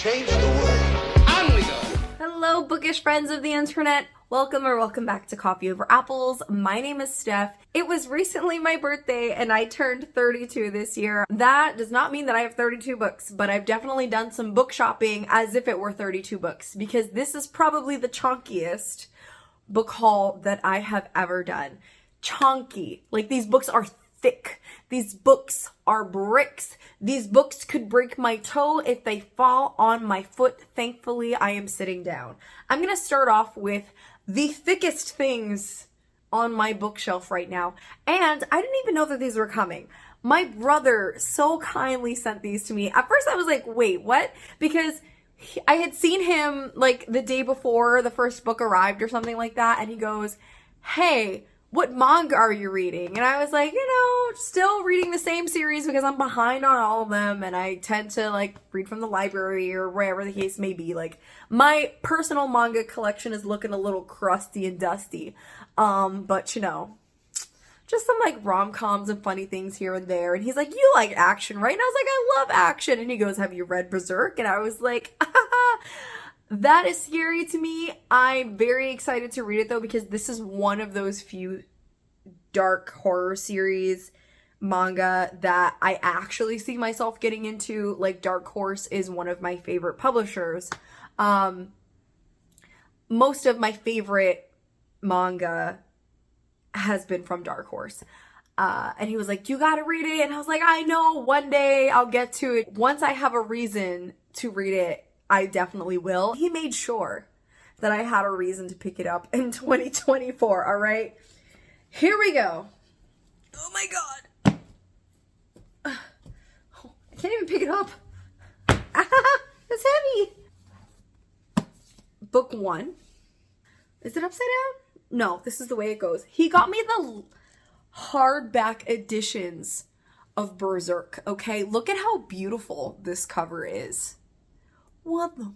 change the world. On we go. Hello, bookish friends of the internet. Welcome or welcome back to Coffee Over Apples. My name is Steph. It was recently my birthday and I turned 32 this year. That does not mean that I have 32 books, but I've definitely done some book shopping as if it were 32 books because this is probably the chunkiest book haul that I have ever done. Chunky. Like, these books are thick. These books are bricks. These books could break my toe if they fall on my foot. Thankfully, I am sitting down. I'm going to start off with the thickest things on my bookshelf right now. And I didn't even know that these were coming. My brother so kindly sent these to me. At first I was like, wait, what? Because I had seen him like the day before the first book arrived or something like that. And he goes, hey, what manga are you reading? And I was like, still reading the same series because I'm behind on all of them and I tend to like read from the library or wherever the case may be. Like, my personal manga collection is looking a little crusty and dusty. But just some like rom-coms and funny things here and there. And he's like, you like action, right? And I was like, I love action. And he goes, have you read Berserk? And I was like, that is scary to me. I'm very excited to read it though, because this is one of those few dark horror series manga that I actually see myself getting into. Like, Dark Horse is one of my favorite publishers. Most of my favorite manga has been from Dark Horse. And he was like, you gotta read it. And I was like, I know, one day I'll get to it. Once I have a reason to read it, I definitely will. He made sure that I had a reason to pick it up in 2024, all right? Here we go. Oh my God. I can't even pick it up. It's heavy. Book 1. Is it upside down? No, this is the way it goes. He got me the hardback editions of Berserk, okay? Look at how beautiful this cover is. What the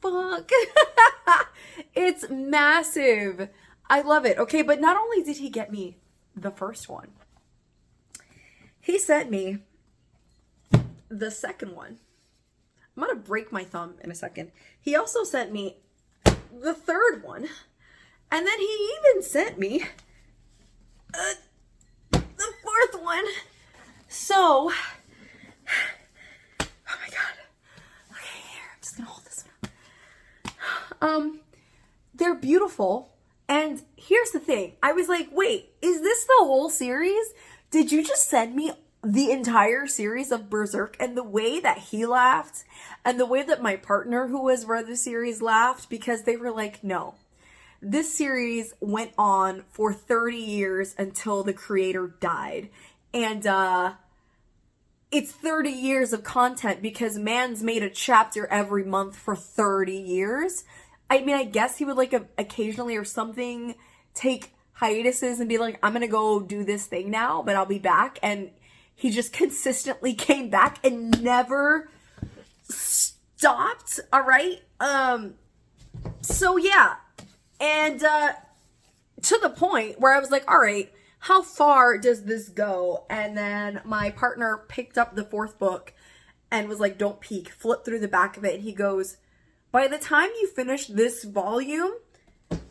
fuck? It's massive. I love it. Okay, but not only did he get me the first one, he sent me the second one. I'm gonna break my thumb in a second. He also sent me the third one. And then he even sent me the fourth one. So, oh my God. Okay, here, I'm just gonna hold this one. They're beautiful. And here's the thing. I was like, wait, is this the whole series? Did you just send me the entire series of Berserk? And the way that he laughed and the way that my partner who has read the series laughed, because they were like, no. This series went on for 30 years until the creator died. And it's 30 years of content because man's made a chapter every month for 30 years. I mean, I guess he would like occasionally or something take hiatuses and be like, I'm gonna go do this thing now, but I'll be back. And he just consistently came back and never stopped. All right. So yeah. And to the point where I was like, all right, how far does this go? And then my partner picked up the fourth book and was like, don't peek, flip through the back of it. And he goes, by the time you finish this volume,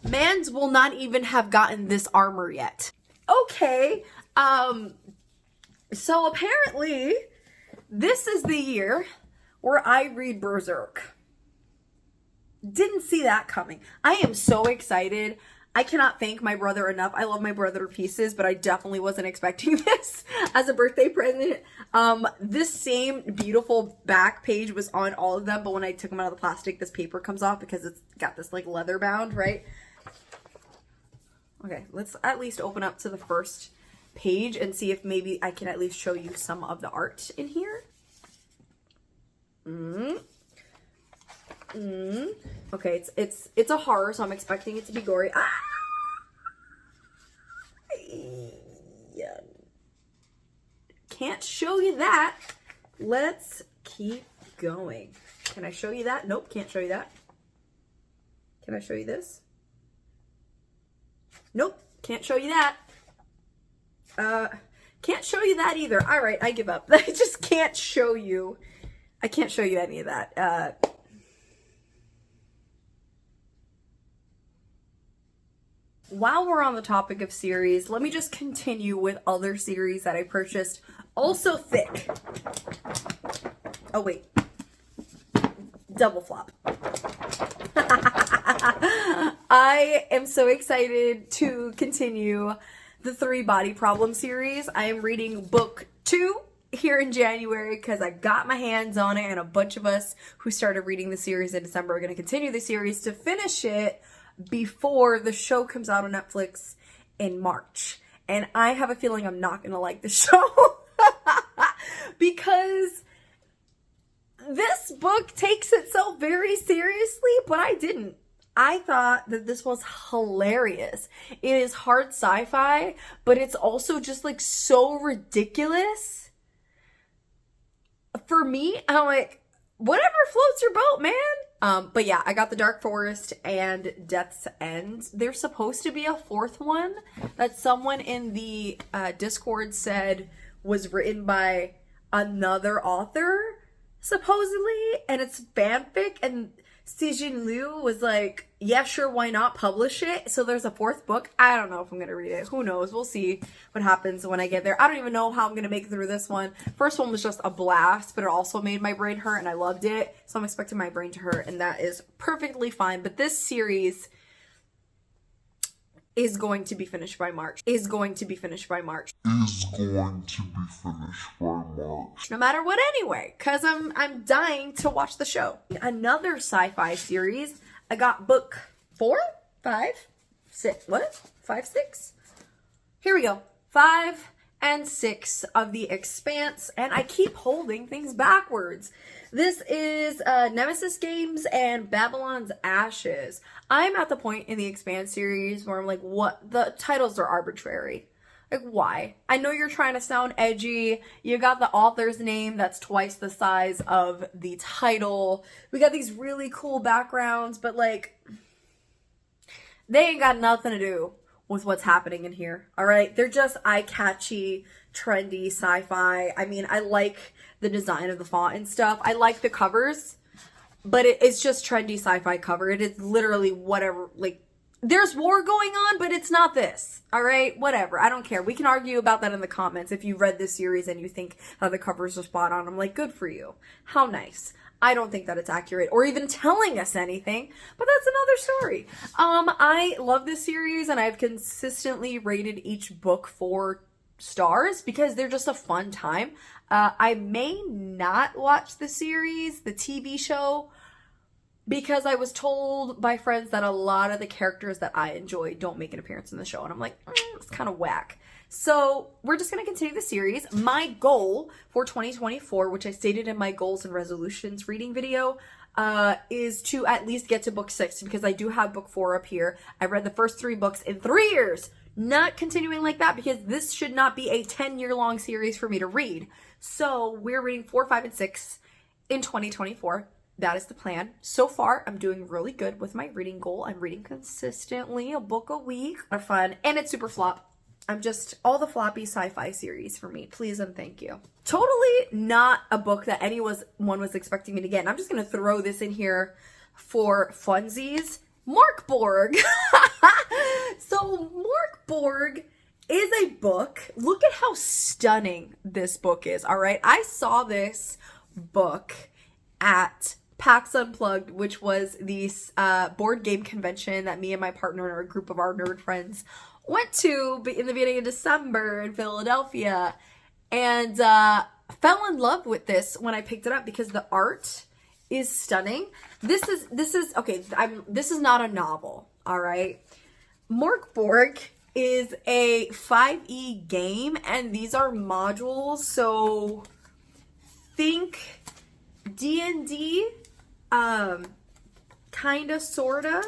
mans will not even have gotten this armor yet. Okay. So apparently this is the year where I read Berserk. Didn't see that coming. I am so excited. I cannot thank my brother enough. I love my brother to pieces, but I definitely wasn't expecting this as a birthday present. This same beautiful back page was on all of them, but when I took them out of the plastic, this paper comes off because it's got this like leather bound, right? Okay, let's at least open up to the first page and see if maybe I can at least show you some of the art in here. Okay, it's a horror, so I'm expecting it to be gory. Yeah. Can't show you that. Let's keep going. Can I show you that? Nope, can't show you that. Can I show you this? Nope, can't show you that. Can't show you that either. All right, I give up. I just can't show you. I can't show you any of that. While we're on the topic of series, let me just continue with other series that I purchased. Also thick. Oh, wait. Double flop. I am so excited to continue the 3 Body Problem series. I am reading book 2 here in January because I got my hands on it, and a bunch of us who started reading the series in December are going to continue the series to finish it before the show comes out on Netflix in March. And I have a feeling I'm not going to like the show because this book takes itself very seriously, but I didn't. I thought that this was hilarious. It is hard sci-fi, but it's also just like so ridiculous. For me, I'm like, whatever floats your boat, man. But yeah, I got The Dark Forest and Death's End. There's supposed to be a 4th one that someone in the Discord said was written by another author, supposedly, and it's fanfic, and Sijin Liu was like, yeah, sure, why not publish it? So there's a 4th book. I don't know if I'm going to read it. Who knows? We'll see what happens when I get there. I don't even know how I'm going to make it through this one. First one was just a blast, but it also made my brain hurt, and I loved it. So I'm expecting my brain to hurt, and that is perfectly fine. But this series is going to be finished by March. No matter what anyway, because I'm dying to watch the show. Another sci-fi series, I got book 4, 5, 6, what? 5, 6? Here we go. 5 and 6 of the Expanse, and I keep holding things backwards. This is Nemesis Games and Babylon's Ashes. I'm at the point in the Expanse series where I'm like, what? The titles are arbitrary. Like, why? I know you're trying to sound edgy. You got the author's name that's twice the size of the title. We got these really cool backgrounds, but like, they ain't got nothing to do with what's happening in here. All right? They're just eye-catchy, trendy sci-fi. I mean, I like the design of the font and stuff. I like the covers, but it's just trendy sci-fi cover. It is literally whatever, like, there's war going on, but it's not this. All right? Whatever. I don't care. We can argue about that in the comments if you read this series and you think how the covers are spot on. I'm like, good for you. How nice. I don't think that it's accurate or even telling us anything, but that's another story. I love this series, and I've consistently rated each book 4 stars because they're just a fun time. I may not watch the series, the TV show, because I was told by friends that a lot of the characters that I enjoy don't make an appearance in the show. And I'm like, it's kind of whack. So we're just going to continue the series. My goal for 2024, which I stated in my goals and resolutions reading video, is to at least get to book 6 because I do have book 4 up here. I read the first 3 books in 3 years. Not continuing like that because this should not be a 10-year-long series for me to read. So we're reading 4, 5, and 6 in 2024. That is the plan. So far, I'm doing really good with my reading goal. I'm reading consistently, a book a week. A lot of fun. And it's super flop. I'm just all the floppy sci-fi series for me. Please and thank you. Totally not a book that anyone was expecting me to get. And I'm just going to throw this in here for funsies. Mork Borg. So Mork Borg is a book. Look at how stunning this book is. All right. I saw this book at PAX Unplugged, which was the board game convention that me and my partner and a group of our nerd friends went to in the beginning of December in Philadelphia, and fell in love with this when I picked it up because the art is stunning. This is okay. This is not a novel. All right. Mork Borg is a 5e game, and these are modules. So think D&D, kinda, sorta.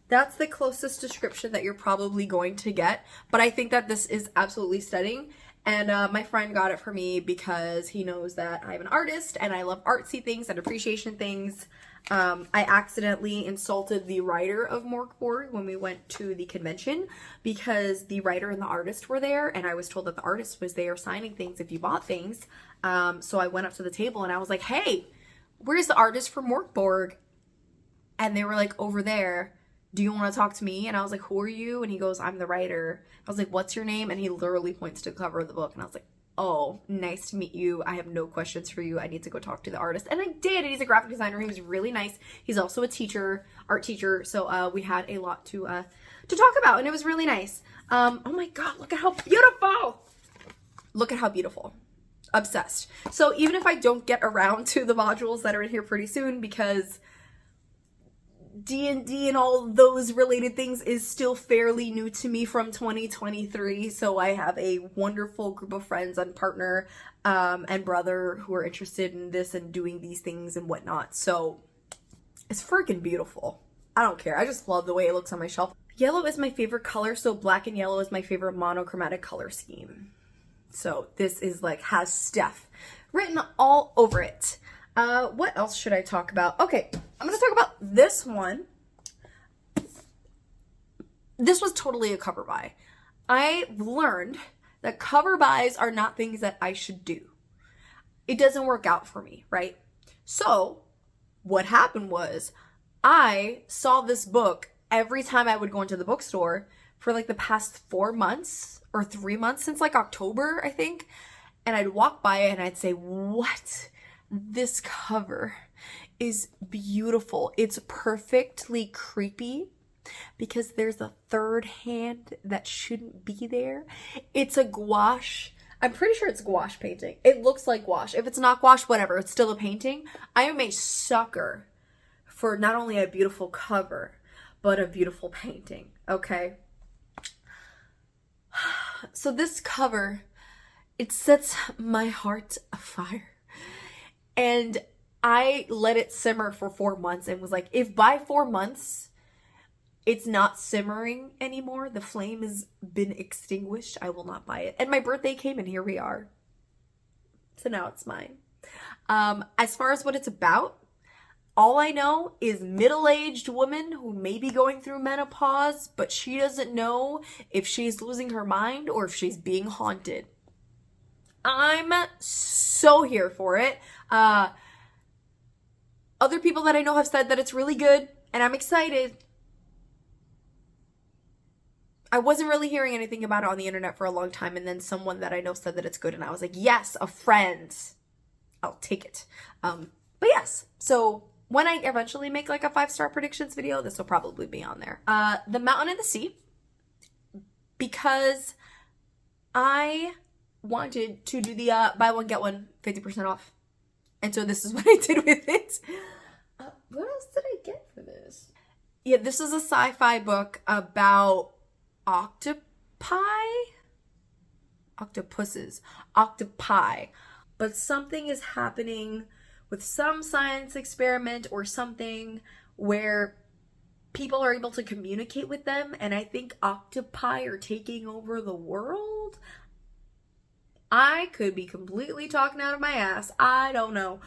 That's the closest description that you're probably going to get. But I think that this is absolutely stunning. And my friend got it for me because he knows that I'm an artist and I love artsy things and appreciation things. I accidentally insulted the writer of Mork Borg when we went to the convention because the writer and the artist were there, and I was told that the artist was there signing things if you bought things. So I went up to the table and I was like, hey, where's the artist for Mork Borg? And they were like, over there. Do you want to talk to me? And I was like, who are you? And he goes, I'm the writer. I was like, what's your name? And he literally points to the cover of the book. And I was like, oh, nice to meet you. I have no questions for you. I need to go talk to the artist. And I did. And he's a graphic designer. He was really nice. He's also a teacher, art teacher. So we had a lot to talk about. And it was really nice. Oh my God, look at how beautiful. Look at how beautiful. Obsessed. So even if I don't get around to the modules that are in here pretty soon, because D&D and all those related things is still fairly new to me from 2023. So I have a wonderful group of friends and partner and brother who are interested in this and doing these things and whatnot. So it's freaking beautiful. I don't care. I just love the way it looks on my shelf. Yellow is my favorite color. So black and yellow is my favorite monochromatic color scheme. So this is like, has Steph written all over it. What else should I talk about? Okay, I'm going to talk about this one. This was totally a cover buy. I learned that cover buys are not things that I should do. It doesn't work out for me, right? So what happened was I saw this book every time I would go into the bookstore for like the past 4 months or 3 months, since like October, I think. And I'd walk by it and I'd say, what? This cover is beautiful. It's perfectly creepy because there's a third hand that shouldn't be there. It's a gouache. I'm pretty sure it's gouache painting. It looks like gouache. If it's not gouache, whatever. It's still a painting. I am a sucker for not only a beautiful cover, but a beautiful painting. Okay. So this cover, it sets my heart afire. And I let it simmer for 4 months and was like, if by 4 months it's not simmering anymore, the flame has been extinguished, I will not buy it. And my birthday came and here we are. So now it's mine. As far as what it's about, all I know is middle-aged woman who may be going through menopause, but she doesn't know if she's losing her mind or if she's being haunted. I'm so here for it. Other people that I know have said that it's really good, and I'm excited. I wasn't really hearing anything about it on the internet for a long time, and then someone that I know said that it's good, and I was like, yes, a friend. I'll take it. But yes, so when I eventually make like a 5-star predictions video, this will probably be on there. The Mountain and the Sea, because I wanted to do the buy one get one 50% off, and so this is what I did with it. What else did I get for this? Yeah, this is a sci-fi book about octopi, but something is happening with some science experiment or something where people are able to communicate with them, and I think octopi are taking over the world. I could be completely talking out of my ass. I don't know.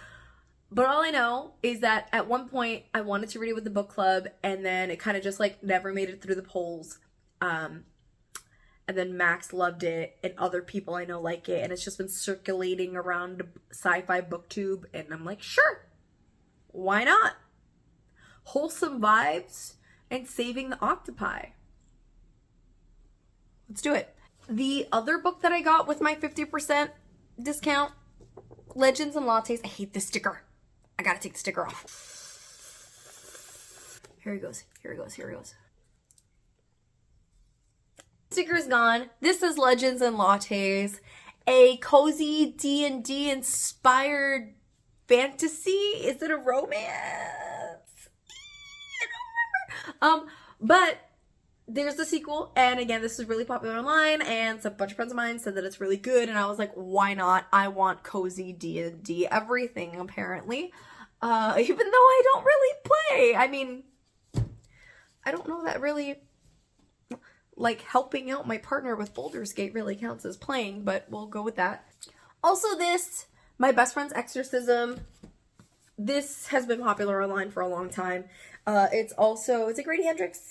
But all I know is that at one point I wanted to read it with the book club, and then it kind of just like never made it through the polls. And then Max loved it, and other people I know like it, and it's just been circulating around sci-fi booktube, and I'm like, sure, why not? Wholesome vibes and saving the octopi. Let's do it. The other book that I got with my 50% discount, Legends and Lattes. I hate this sticker. I gotta take the sticker off. Here he goes. Here he goes. Here he goes. Sticker is gone. This is Legends and Lattes, a cozy D&D inspired fantasy. Is it a romance? I don't remember. But there's the sequel, and again, this is really popular online, and a bunch of friends of mine said that it's really good, and I was like, why not? I want cozy D&D everything, apparently. Even though I don't really play. I mean, I don't know that really, like, helping out my partner with Baldur's Gate really counts as playing, but we'll go with that. Also this, my best friend's exorcism. This has been popular online for a long time. It's a Grady Hendrix.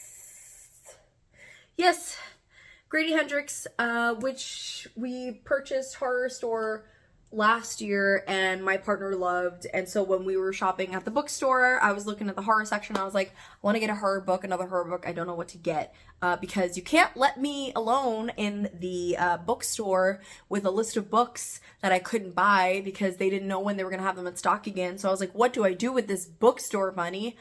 Yes, Grady Hendrix, which we purchased Horror Store last year and my partner loved, and so when we were shopping at the bookstore, I was looking at the horror section. I was like, I want to get a horror book, another horror book. I don't know what to get because you can't let me alone in the bookstore with a list of books that I couldn't buy because they didn't know when they were going to have them in stock again. So I was like, what do I do with this bookstore money?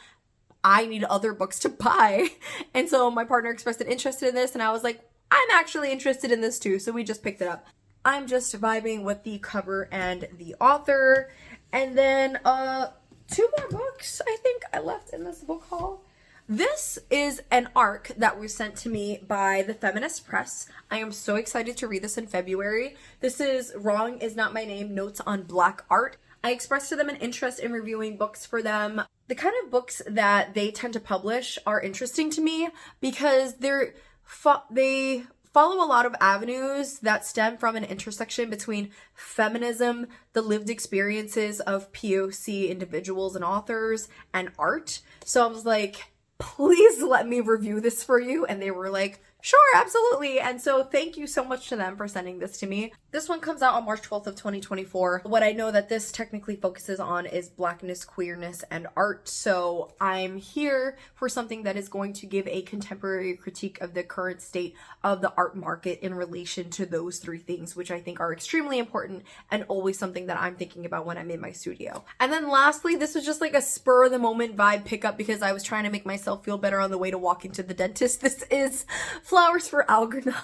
I need other books to buy. And so my partner expressed an interest in this, and I was like, I'm actually interested in this too. So we just picked it up. I'm just vibing with the cover and the author. And then 2 more books I think I left in this book haul. This is an ARC that was sent to me by the Feminist Press. I am so excited to read this in February. This is Wrong Is Not My Name, Notes on Black Art. I expressed to them an interest in reviewing books for them. The kind of books that they tend to publish are interesting to me because they follow a lot of avenues that stem from an intersection between feminism, the lived experiences of POC individuals and authors, and art. So I was like, please let me review this for you. And they were like, sure, absolutely. And so thank you so much to them for sending this to me. This one comes out on March 12th of 2024. What I know that this technically focuses on is Blackness, queerness, and art. So I'm here for something that is going to give a contemporary critique of the current state of the art market in relation to those 3 things, which I think are extremely important and always something that I'm thinking about when I'm in my studio. And then lastly, this was just like a spur of the moment vibe pickup because I was trying to make myself feel better on the way to walking to the dentist. This is Flowers for Algernon.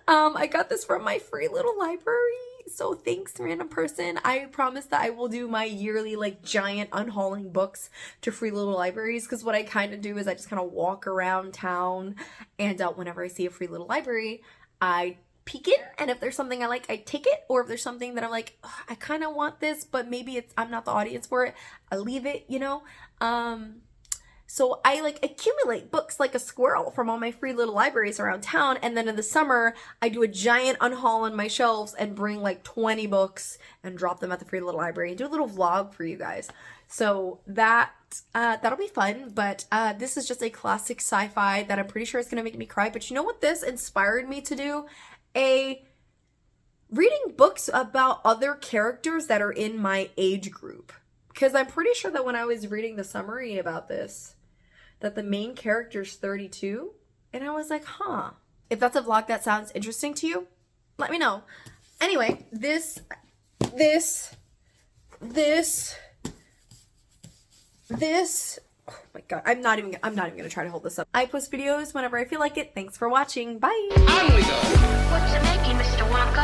I got this from my free little library, so thanks, random person. I promise that I will do my yearly like giant unhauling books to free little libraries, because what I kind of do is I just kind of walk around town, and whenever I see a free little library, I peek in, and if there's something I like, I take it, or if there's something that I'm like, I kind of want this, but maybe I'm not the audience for it, I leave it, you know. So I like accumulate books like a squirrel from all my free little libraries around town. And then in the summer, I do a giant unhaul on my shelves and bring like 20 books and drop them at the free little library and do a little vlog for you guys. So that'll be fun. But this is just a classic sci-fi that I'm pretty sure is going to make me cry. But you know what this inspired me to do? Reading books about other characters that are in my age group. Because I'm pretty sure that when I was reading the summary about this, that the main character's 32, and I was like, huh. If that's a vlog that sounds interesting to you, let me know. Anyway, this, oh my god, I'm not even gonna try to hold this up. I post videos whenever I feel like it. Thanks for watching. Bye. On we go. What's the making, Mr. Wonka?